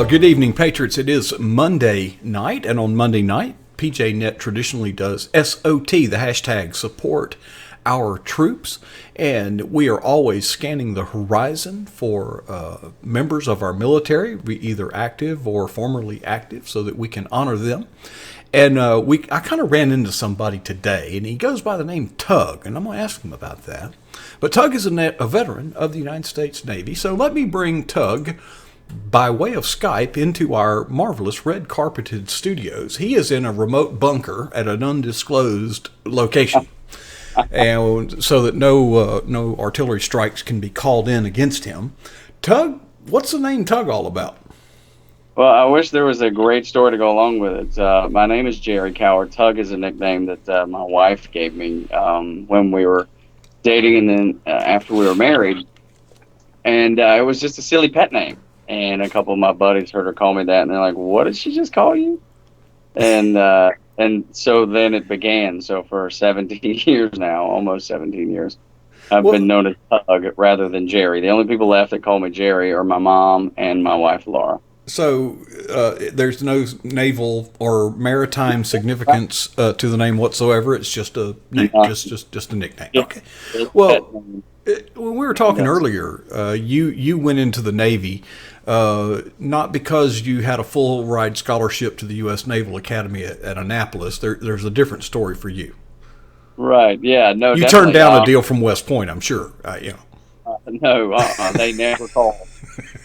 Good evening, Patriots. It is Monday night, and on Monday night, PJNET traditionally does SOT, the hashtag support our troops, and we are always scanning the horizon for members of our military, either active or formerly active, so that we can honor them. And I kind of ran into somebody today, and he goes by the name Tug, and I'm going to ask him about that. But Tug is a veteran of the United States Navy, so let me bring Tug by way of Skype into our marvelous red carpeted studios. He is in a remote bunker at an undisclosed location, and so that no artillery strikes can be called in against him. Tug, what's the name Tug all about? Well, I wish there was a great story to go along with it. My name is Jerry Coward. Tug is a nickname that my wife gave me when we were dating, and then after we were married, and it was just a silly pet name. And a couple of my buddies heard her call me that, and they're like, "What did she just call you?" And so then it began. So for 17 years now, almost 17 years, I've been known as Tug rather than Jerry. The only people left that call me Jerry are my mom and my wife, Laura. So there's no naval or maritime significance to the name whatsoever. It's just a name, just a nickname. Yeah. Okay. Well, when we were talking earlier, you went into the Navy not because you had a full ride scholarship to the U.S. Naval Academy at Annapolis. There's a different story for you. Right. Yeah. No. You turned down a deal from West Point, I'm sure. No. They never called.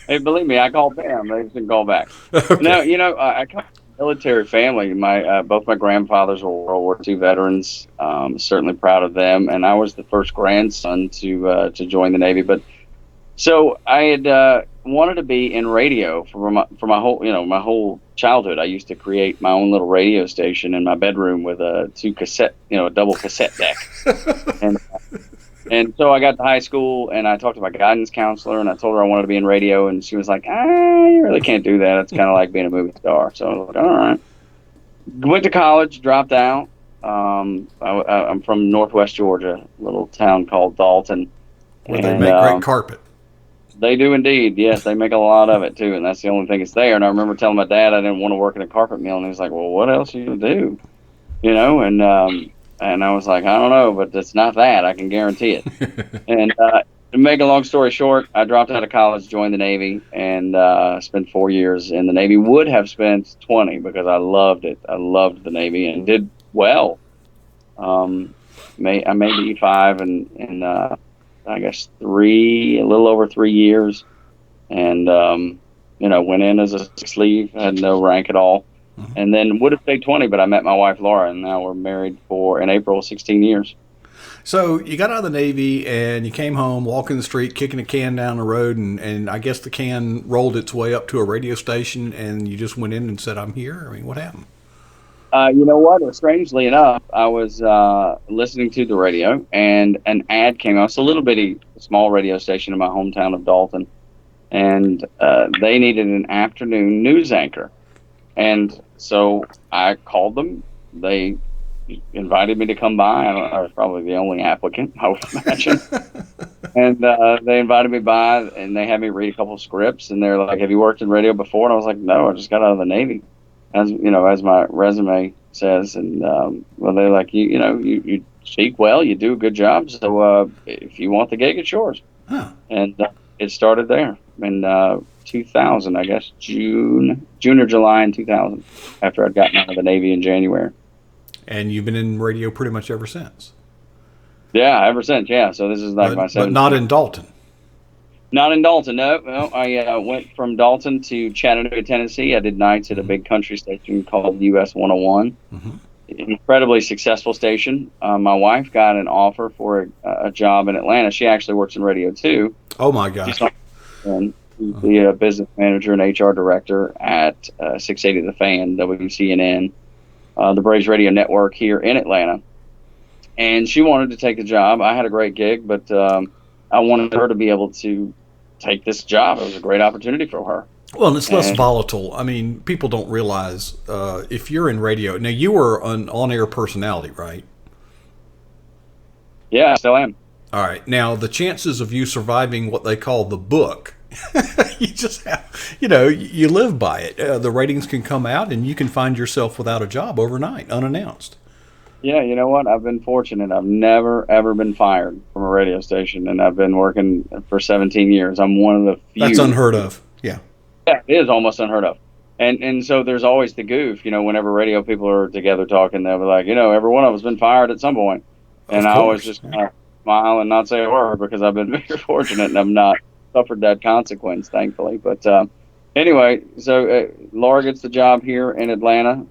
Hey, believe me, I called them. They didn't call back. Okay. No, I come from a military family. Both my grandfathers were World War II veterans. Certainly proud of them, and I was the first grandson to join the Navy. But so I had wanted to be in radio for my whole childhood. I used to create my own little radio station in my bedroom with a double cassette deck, and so I got to high school, and I talked to my guidance counselor, and I told her I wanted to be in radio, and she was like, you really can't do that. It's kind of like being a movie star. So I was like, all right. Went to college, dropped out. I'm from Northwest Georgia, a little town called Dalton. Where they make great carpet. They do indeed. Yes, they make a lot of it, too, and that's the only thing that's there. And I remember telling my dad I didn't want to work in a carpet mill, and he was like, well, what else are you going to do? And I was like, I don't know, but it's not that. I can guarantee it. And to make a long story short, I dropped out of college, joined the Navy, and spent 4 years in the Navy. Would have spent 20 because I loved it. I loved the Navy and did well. I made the E5 in I guess a little over 3 years, and went in as a sleeve, had no rank at all. Mm-hmm. And then would have stayed 20, but I met my wife, Laura, and now we're married in April, 16 years. So you got out of the Navy and you came home, walking the street, kicking a can down the road, and I guess the can rolled its way up to a radio station, and you just went in and said, I'm here? I mean, what happened? You know what? Well, strangely enough, I was listening to the radio, and an ad came out. It's a little bitty small radio station in my hometown of Dalton, and they needed an afternoon news anchor. And so I called them. They invited me to come by. I was probably the only applicant, I would imagine. And they invited me by, and they had me read a couple of scripts. And they're like, have you worked in radio before? And I was like, no, I just got out of the Navy, as my resume says. And they're like, you speak well, you do a good job. So if you want the gig, it's yours. Huh. And it started there. And 2000, I guess, June or July in 2000, after I'd gotten out of the Navy in January. And you've been in radio pretty much ever since. Yeah, ever since. Yeah, so this is like my 17th. But not in Dalton. Not in Dalton. No. I went from Dalton to Chattanooga, Tennessee. I did nights at a big country station called US 101. Mm-hmm. Incredibly successful station. My wife got an offer for a job in Atlanta. She actually works in radio too. Oh my gosh. And the business manager and HR director at 680 The Fan, WCNN, the Braves Radio Network here in Atlanta. And she wanted to take the job. I had a great gig, but I wanted her to be able to take this job. It was a great opportunity for her. Well, and it's less volatile. I mean, people don't realize if you're in radio. Now, you were an on-air personality, right? Yeah, I still am. All right. Now, the chances of you surviving what they call the book You just have, you live by it. The ratings can come out, and you can find yourself without a job overnight, unannounced. Yeah, you know what? I've been fortunate. I've never ever been fired from a radio station, and I've been working for 17 years. I'm one of the That's few. unheard of. Yeah. Yeah, it is almost unheard of. And so there's always the goof, whenever radio people are together talking, they'll be like, every one of us been fired at some point. And Of I always course. just kind of smile and not say a word because I've been very fortunate and I've not suffered that consequence, thankfully. But anyway, so Laura gets the job here in Atlanta.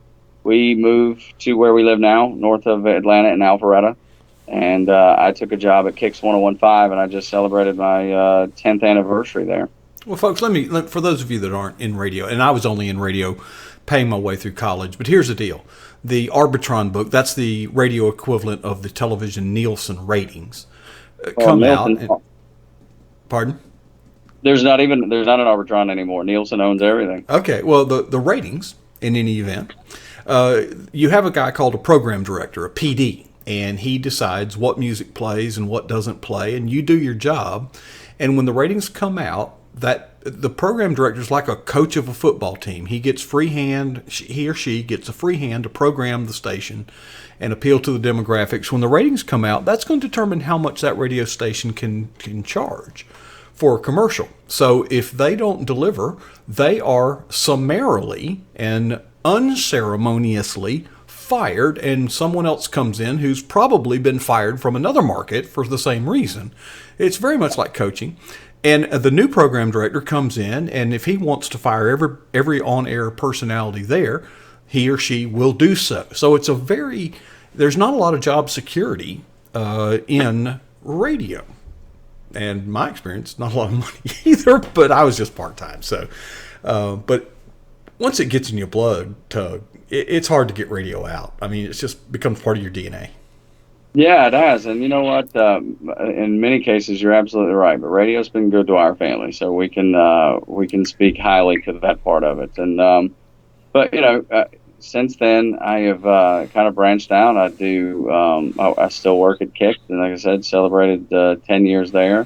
We moved to where we live now, north of Atlanta in Alpharetta. And I took a job at Kicks 1015, and I just celebrated my 10th anniversary there. Well, folks, for those of you that aren't in radio, and I was only in radio paying my way through college, but here's the deal. The Arbitron book, that's the radio equivalent of the television Nielsen ratings, come out. Pardon? There's not an Arbitron anymore. Nielsen owns everything. Okay, well, the ratings, in any event, you have a guy called a program director, a PD, and he decides what music plays and what doesn't play, and you do your job. And when the ratings come out, that the program director is like a coach of a football team. He gets he or she gets a free hand to program the station and appeal to the demographics. When the ratings come out, that's going to determine how much that radio station can charge for a commercial. So if they don't deliver, they are summarily and unceremoniously fired, and someone else comes in who's probably been fired from another market for the same reason. It's very much like coaching. And the new program director comes in, and if he wants to fire every on-air personality there, he or she will do so. So there's not a lot of job security in radio. And my experience, not a lot of money either, but I was just part-time. So, but once it gets in your blood, Tug, it's hard to get radio out. I mean, it just becomes part of your DNA. Yeah, it has. And you know what? In many cases, you're absolutely right. But radio's been good to our family, so we can speak highly to that part of it. And but since then, I have kind of branched out. I still work at Kick, and like I said, celebrated 10 years there.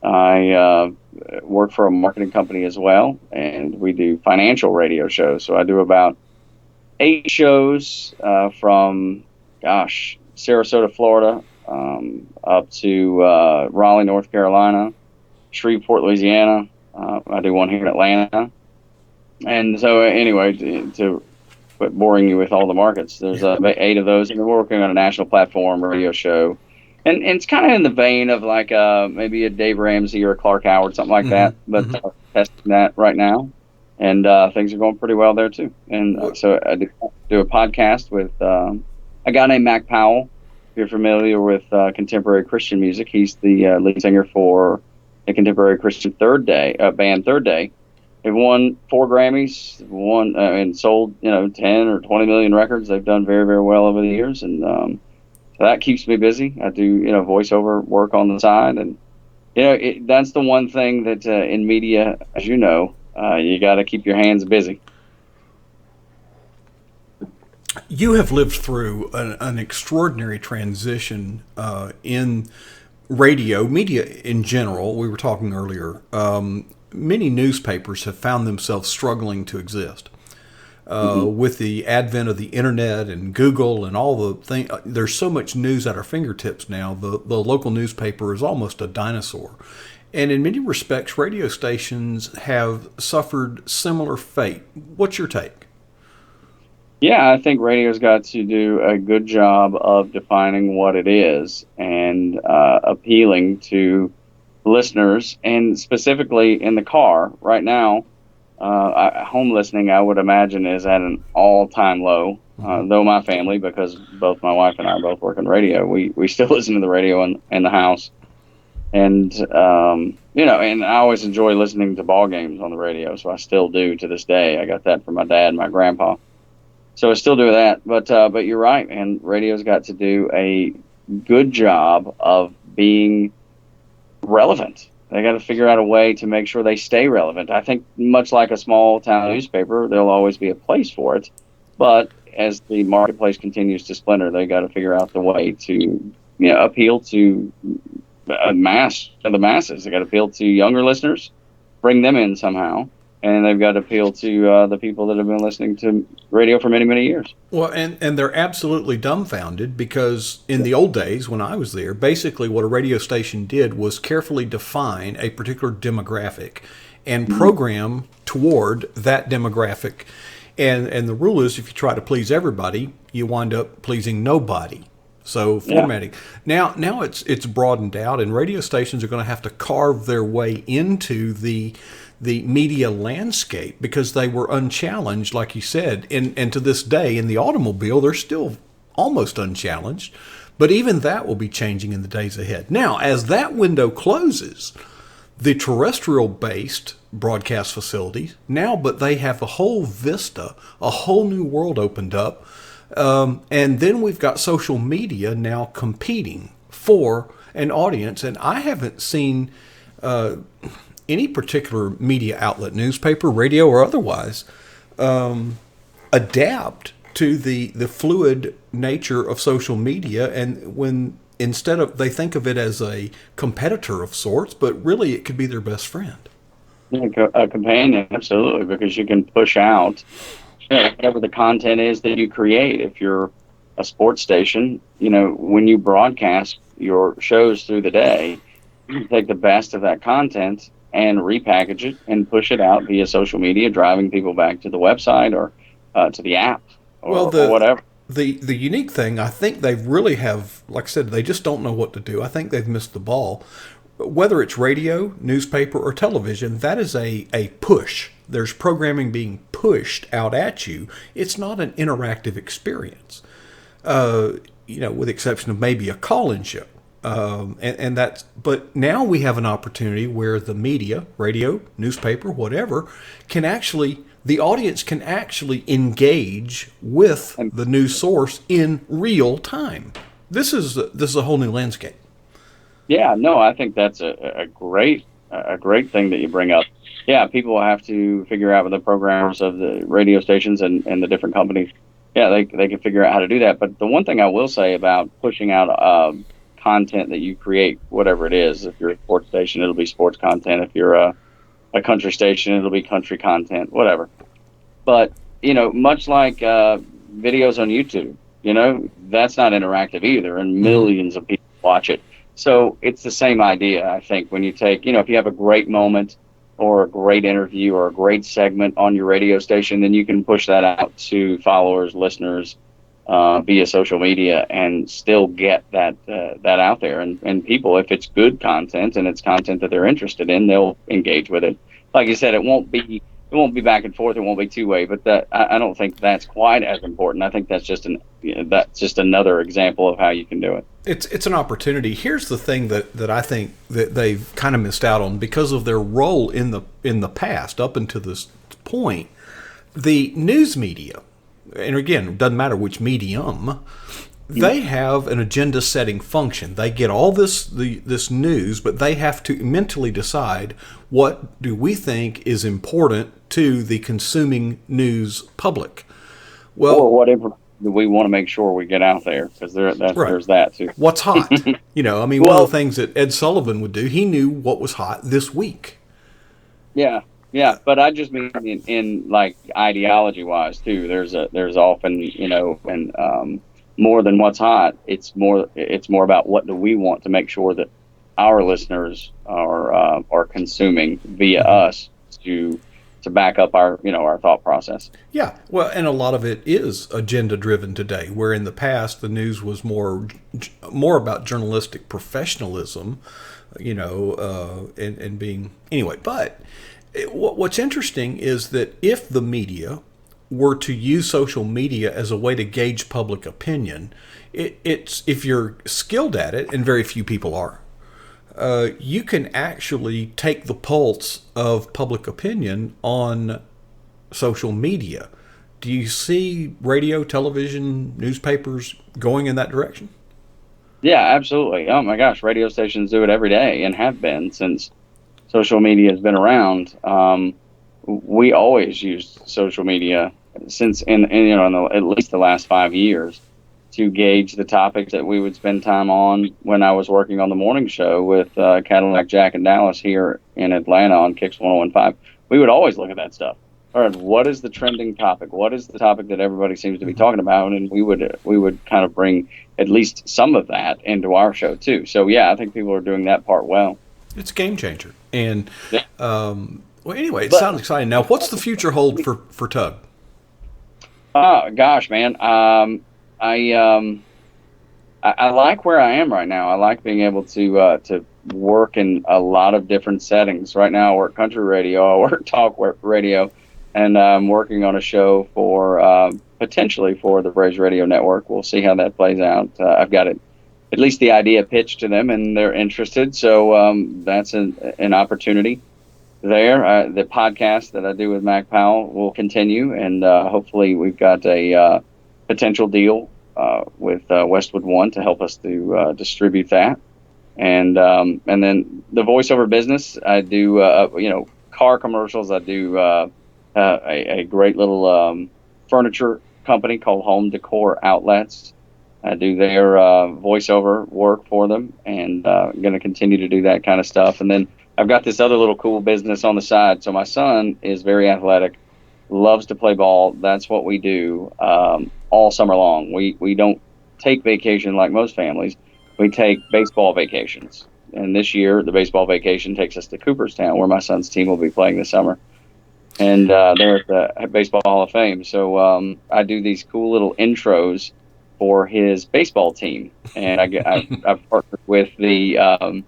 I work for a marketing company as well, and we do financial radio shows. So I do about 8 shows from, Sarasota, Florida, up to Raleigh, North Carolina, Shreveport, Louisiana. I do one here in Atlanta. And so anyway, to quit boring you with all the markets, there's 8 of those, and we're working on a national platform radio show. And it's kind of in the vein of like maybe a Dave Ramsey or a Clark Howard, something like that, but testing that right now. And things are going pretty well there too. And so I do a podcast with a guy named Mac Powell. If you're familiar with contemporary Christian music, he's the lead singer for the contemporary Christian band Third Day. They've won 4 Grammys, and sold 10 or 20 million records. They've done very, very well over the years, and so that keeps me busy. I do voiceover work on the side, and that's the one thing that in media, as you know, you got to keep your hands busy. You have lived through an extraordinary transition in radio, media in general. We were talking earlier. Many newspapers have found themselves struggling to exist. With the advent of the internet and Google and all the things, there's so much news at our fingertips now. The local newspaper is almost a dinosaur. And in many respects, radio stations have suffered similar fate. What's your take? Yeah, I think radio's got to do a good job of defining what it is and appealing to listeners, and specifically in the car. Right now, home listening, I would imagine, is at an all-time low. Though my family, because both my wife and I both work in radio, we still listen to the radio in the house. And, and I always enjoy listening to ball games on the radio, so I still do to this day. I got that from my dad and my grandpa. So I still do that, but you're right, and radio's got to do a good job of being relevant. They got to figure out a way to make sure they stay relevant. I think much like a small town newspaper, there'll always be a place for it, but as the marketplace continues to splinter, they got to figure out the way to appeal to the masses. They got to appeal to younger listeners, bring them in somehow, and they've got to appeal to the people that have been listening to radio for many, many years. Well, and they're absolutely dumbfounded because in the old days when I was there, basically what a radio station did was carefully define a particular demographic and program toward that demographic. And the rule is if you try to please everybody, you wind up pleasing nobody. So formatting. Now it's broadened out, and radio stations are going to have to carve their way into the media landscape because they were unchallenged, like you said. And to this day, in the automobile, they're still almost unchallenged. But even that will be changing in the days ahead. Now, as that window closes, the terrestrial-based broadcast facilities but they have a whole vista, a whole new world opened up. And then we've got social media now competing for an audience. And I haven't seen any particular media outlet, newspaper, radio, or otherwise, adapt to the fluid nature of social media. And when instead of they think of it as a competitor of sorts, but really it could be their best friend. A companion, absolutely, because you can push out whatever the content is that you create. If you're a sports station, when you broadcast your shows through the day, you take the best of that content and repackage it and push it out via social media, driving people back to the website or to the app or whatever. The unique thing, I think they really have, like I said, they just don't know what to do. I think they've missed the ball. Whether it's radio, newspaper, or television, that is a push. There's programming being pushed out at you. It's not an interactive experience, with the exception of maybe a call-in show. But now we have an opportunity where the media, radio, newspaper, whatever, the audience can actually engage with the news source in real time. This is a whole new landscape. Yeah, no, I think that's a great thing that you bring up. Yeah, people will have to figure out with the programmers of the radio stations and the different companies. Yeah, they can figure out how to do that. But the one thing I will say about pushing out content that you create, whatever it is, if you're a sports station, it'll be sports content. If you're a country station, it'll be country content, whatever. But, much like videos on YouTube, that's not interactive either, and millions of people watch it. So it's the same idea, I think, when you take, if you have a great moment or a great interview or a great segment on your radio station, then you can push that out to followers, listeners, via social media and still get that out there. And people, if it's good content and it's content that they're interested in, they'll engage with it. Like you said, it won't be back and forth. It won't be two-way, but I don't think that's quite as important. I think that's just another example of how you can do it. It's an opportunity. Here's the thing that I think that they've kind of missed out on because of their role in the past up until this point. The news media, and again, it doesn't matter which medium, they have an agenda setting function. They get all this news, but they have to mentally decide what do we think is important to the consuming news public. Well, or whatever we want to make sure we get out there, because there's that too. What's hot? One of the things that Ed Sullivan would do, he knew what was hot this week. Yeah, but I just mean in like ideology wise too. There's often and more than what's hot. It's more about what do we want to make sure that our listeners are consuming via us to back up our thought process. Yeah, well, and a lot of it is agenda driven today, where in the past the news was more about journalistic professionalism, and being anyway. But what's interesting is that if the media were to use social media as a way to gauge public opinion, it's if you're skilled at it, and very few people are, you can actually take the pulse of public opinion on social media. Do you see radio, television, newspapers going in that direction? Yeah, absolutely. Oh my gosh, radio stations do it every day and have been since social media has been around. We always used social media since at least the last 5 years to gauge the topics that we would spend time on when I was working on the morning show with Cadillac Jack and Dallas here in Atlanta on Kicks 1015. We would always look at that stuff. All right, what is the trending topic? What is the topic that everybody seems to be talking about? And we would kind of bring at least some of that into our show too. So yeah, I think people are doing that part well. It's a game changer. And well, anyway, it sounds exciting. Now, what's the future hold for Tug? Oh gosh, man. I like where I am right now. I like being able to work in a lot of different settings. Right now, I work country radio, I work talk radio, and I'm working on a show for potentially for the Braves Radio Network. We'll see how that plays out. I've got it, at least the idea pitched to them, and they're interested. So that's an opportunity there. The podcast that I do with Mac Powell will continue, and hopefully we've got a potential deal with Westwood One to help us to distribute that. And then the voiceover business, I do car commercials. I do a great little furniture company called Home Decor Outlets. I do their voiceover work for them, and I'm going to continue to do that kind of stuff. And then I've got this other little cool business on the side. So my son is very athletic, loves to play ball. That's what we do all summer long. We don't take vacation like most families. We take baseball vacations. And this year, the baseball vacation takes us to Cooperstown, where my son's team will be playing this summer. And they're at the Baseball Hall of Fame. So I do these cool little intros for his baseball team. And I've partnered with the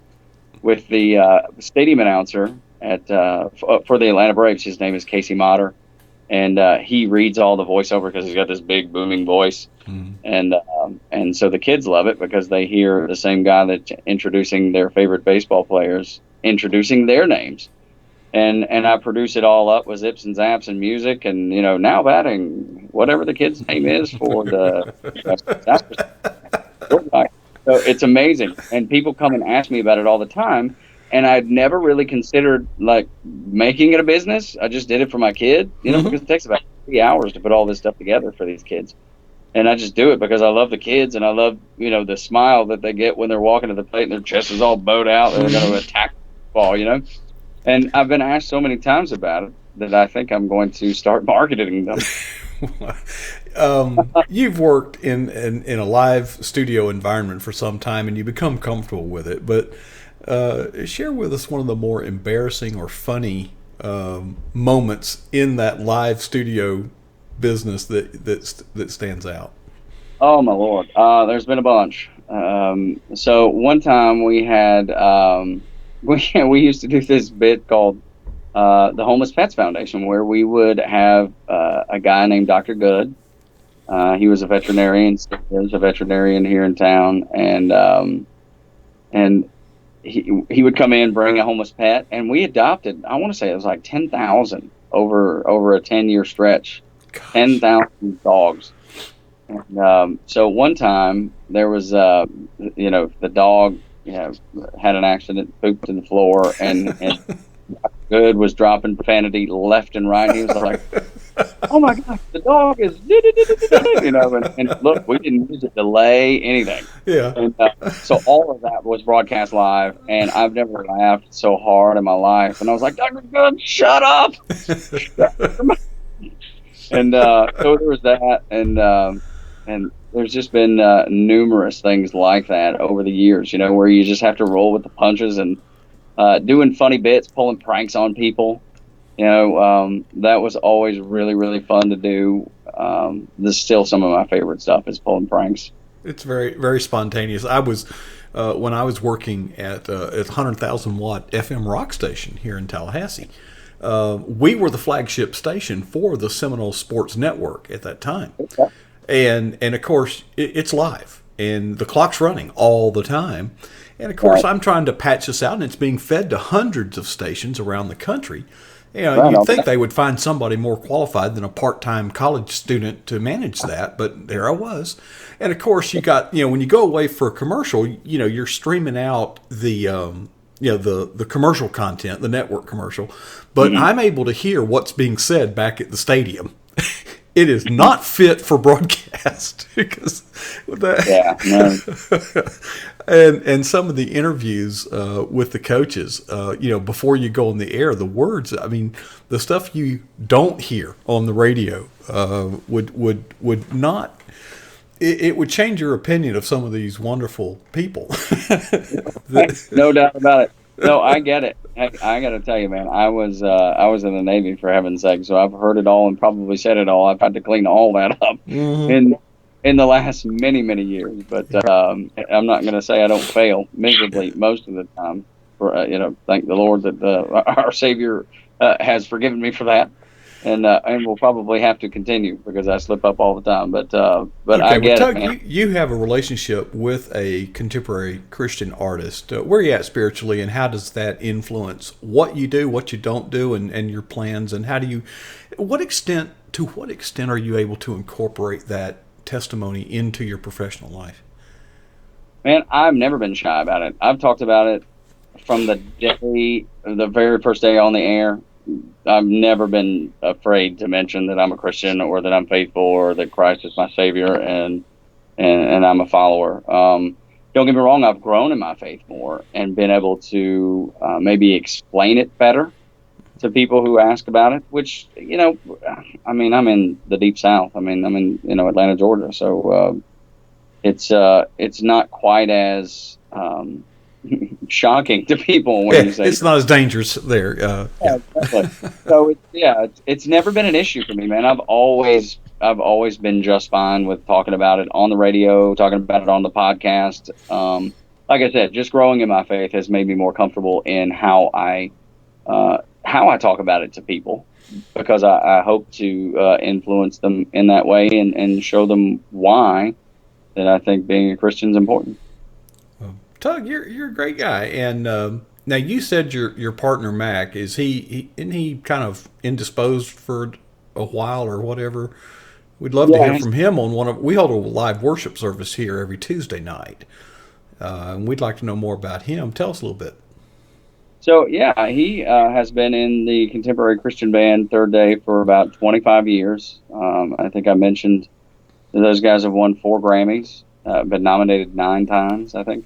stadium announcer for the Atlanta Braves. His name is Casey Motter. And he reads all the voiceover because he's got this big booming voice. And so the kids love it because they hear the same guy that's introducing their favorite baseball players, introducing their names. And I produce it all up with zips and zaps and music, and now batting whatever the kid's name is for the. So it's amazing, and people come and ask me about it all the time. And I'd never really considered like making it a business. I just did it for my kid, because it takes about 3 hours to put all this stuff together for these kids. And I just do it because I love the kids, and I love, the smile that they get when they're walking to the plate and their chest is all bowed out and they're going to attack the ball, And I've been asked so many times about it that I think I'm going to start marketing them. You've worked in a live studio environment for some time, and you become comfortable with it. But share with us one of the more embarrassing or funny moments in that live studio business that stands out. Oh my Lord, there's been a bunch. So one time we had we used to do this bit called the Homeless Pets Foundation, where we would have a guy named Dr. Good. He was a veterinarian. Still is a veterinarian here in town, and he would come in, bring a homeless pet, and we adopted. I want to say it was like 10,000 over a 10-year stretch. 10,000 dogs. And so one time there was, the dog, had an accident, pooped in the floor, and Good was dropping profanity left and right. He was like, "Oh my gosh, the dog is," and look, we didn't use a delay, anything. Yeah. And so all of that was broadcast live, and I've never laughed so hard in my life. And I was like, "Dr. Good, shut up!" And so there was that, and there's just been numerous things like that over the years, where you just have to roll with the punches and doing funny bits, pulling pranks on people. That was always really, really fun to do. This is still some of my favorite stuff is pulling pranks. It's very, very spontaneous. I was when I was working at 100,000 watt FM rock station here in Tallahassee. We were the flagship station for the Seminole Sports Network at that time. Okay. And of course, it's live, and the clock's running all the time. And of course, I'm trying to patch this out, and it's being fed to hundreds of stations around the country. You'd think they would find somebody more qualified than a part-time college student to manage that, but there I was. And of course, you got, when you go away for a commercial, you're streaming out the commercial content, the network commercial, but I'm able to hear what's being said back at the stadium. it is not fit for broadcast because and some of the interviews with the coaches, before you go on the air, the words, I mean, the stuff you don't hear on the radio would not. It would change your opinion of some of these wonderful people. No doubt about it. No, I get it. I got to tell you, man, I was in the Navy, for heaven's sake, so I've heard it all and probably said it all. I've had to clean all that up in the last many years. But I'm not going to say I don't fail miserably most of the time. For thank the Lord that our Savior has forgiven me for that. And we'll probably have to continue because I slip up all the time. But okay, I get Tug, it, man. You have a relationship with a contemporary Christian artist. Where are you at spiritually, and how does that influence what you do, what you don't do, and your plans? And how do you, to what extent are you able to incorporate that testimony into your professional life? Man, I've never been shy about it. I've talked about it from the very first day on the air. I've never been afraid to mention that I'm a Christian or that I'm faithful or that Christ is my Savior and I'm a follower. Don't get me wrong, I've grown in my faith more and been able to maybe explain it better to people who ask about it, which, I mean, I'm in the deep South. I mean, I'm in, Atlanta, Georgia. So it's not quite as shocking to people when you say it's not as dangerous there. Yeah, exactly. So it's never been an issue for me, man. I've always been just fine with talking about it on the radio, talking about it on the podcast. Like I said, just growing in my faith has made me more comfortable in how I talk about it to people, because I hope to influence them in that way and show them why that I think being a Christian is important. Tug, you're a great guy, and now you said your partner Mac, isn't he kind of indisposed for a while or whatever? We'd love to hear from him on we hold a live worship service here every Tuesday night, and we'd like to know more about him. Tell us a little bit. So he has been in the contemporary Christian band Third Day for about 25 years. I think I mentioned that those guys have won 4 Grammys, been nominated 9 times, I think.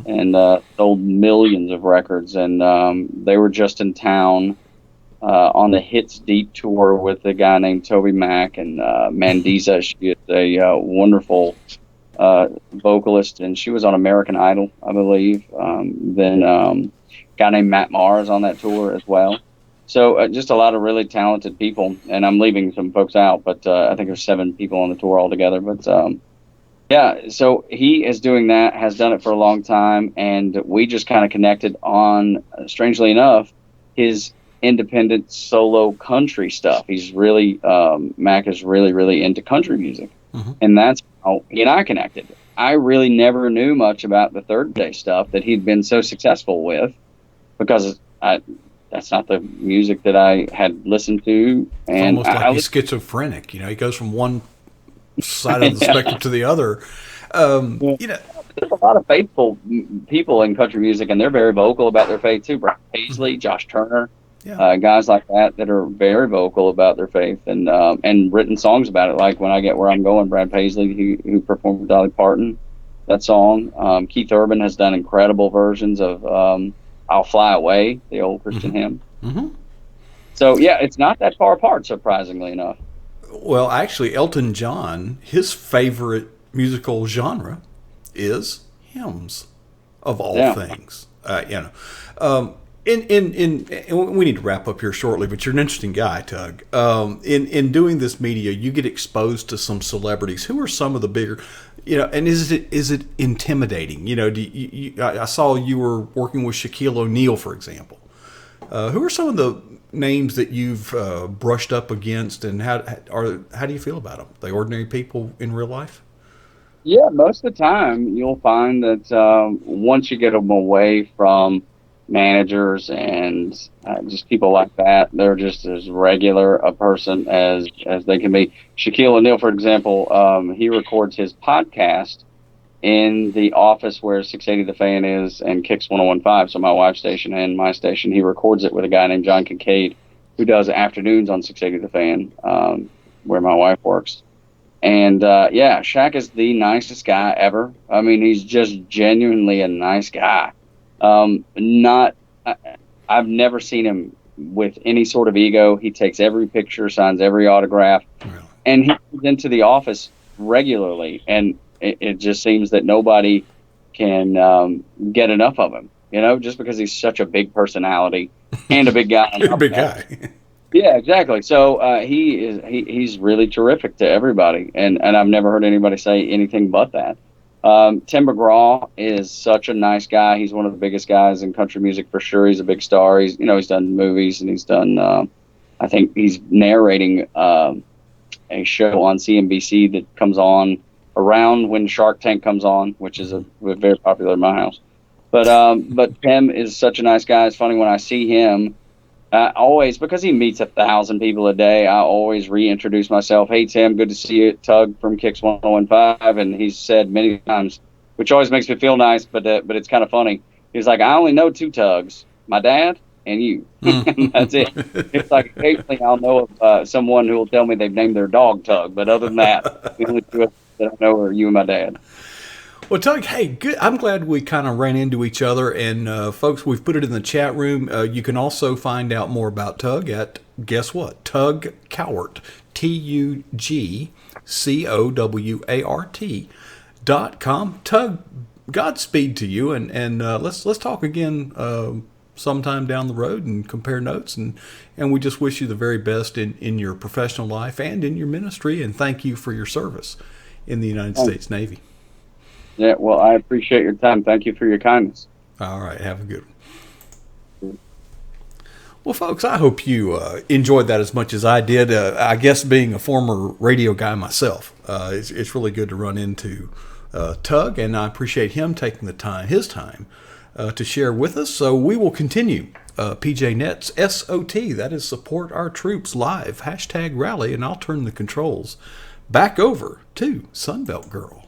And sold millions of records, and they were just in town on the Hits Deep tour with a guy named Toby Mac and Mandisa. She is a wonderful vocalist, and she was on American Idol, I believe. Then a guy named Matt Maher is on that tour as well. So just a lot of really talented people, and I'm leaving some folks out, but I think there's 7 people on the tour altogether. But so he is doing that, has done it for a long time, and we just kind of connected on, strangely enough, his independent solo country stuff. He's really, Mac is really into country music, and that's how he and I connected. I really never knew much about the Third Day stuff that he'd been so successful with, because that's not the music that I had listened to. And it's almost like he's schizophrenic. He goes from one side of the spectrum to the other. There's a lot of faithful people in country music, and they're very vocal about their faith too. Brad Paisley, Josh Turner, guys like that are very vocal about their faith and written songs about it. Like When I Get Where I'm Going, Brad Paisley, who performed with Dolly Parton, that song. Keith Urban has done incredible versions of I'll Fly Away, the old Christian hymn. So it's not that far apart, surprisingly enough. Well, actually, Elton John, his favorite musical genre is hymns, of all things. And we need to wrap up here shortly, but you're an interesting guy, Tug. In doing this media, you get exposed to some celebrities. Who are some of the bigger, and is it intimidating? I saw you were working with Shaquille O'Neal, for example. Who are some of the names that you've brushed up against, and how do you feel about them? They ordinary people in real life? Yeah, most of the time you'll find that once you get them away from managers and just people like that, they're just as regular a person as they can be. Shaquille O'Neal, for example, he records his podcast in the office where 680 The Fan is and Kicks 101.5, so my wife's station and my station. He records it with a guy named John Kincaid, who does afternoons on 680 The Fan. where my wife works. And yeah, Shaq is the nicest guy ever. I mean, he's just genuinely a nice guy. Not, I've never seen him with any sort of ego. He takes every picture, signs every autograph, Really. and he comes into the office regularly. And it just seems that nobody can get enough of him. You know, just because he's such a big personality and a big guy. You're a big guy. Yeah, exactly. So he's really terrific to everybody, and I've never heard anybody say anything but that. Tim McGraw is such a nice guy. He's one of the biggest guys in country music for sure. He's a big star. He's done movies, and he's done. I think he's narrating a show on CNBC that comes on around when Shark Tank comes on, which is very popular in my house. But Tim is such a nice guy. It's funny when I see him. Always, because he meets 1,000 people a day, I always reintroduce myself. Hey, Tim, good to see you. Tug from Kicks 1015. And he's said many times, which always makes me feel nice, but it's kind of funny. He's like, I only know 2 Tugs, my dad and you. And that's it. It's like occasionally I'll know of someone who will tell me they've named their dog Tug. But other than that, the only 2 that I know are you and my dad. Well, Tug, hey, good. I'm glad we kind of ran into each other. And folks, we've put it in the chat room. You can also find out more about Tug at, guess what? Tug Cowart, TUGCOWART.com. Tug, Godspeed to you. And let's talk again sometime down the road and compare notes. And we just wish you the very best in your professional life and in your ministry. And thank you for your service in the United States Navy. Yeah, well, I appreciate your time. Thank you for your kindness. All right, have a good one. Well, folks, I hope you enjoyed that as much as I did. I guess being a former radio guy myself, it's really good to run into Tug, and I appreciate him taking his time to share with us. So we will continue PJNET's SOT, that is Support Our Troops Live, #rally, and I'll turn the controls back over to Sunbelt Girl.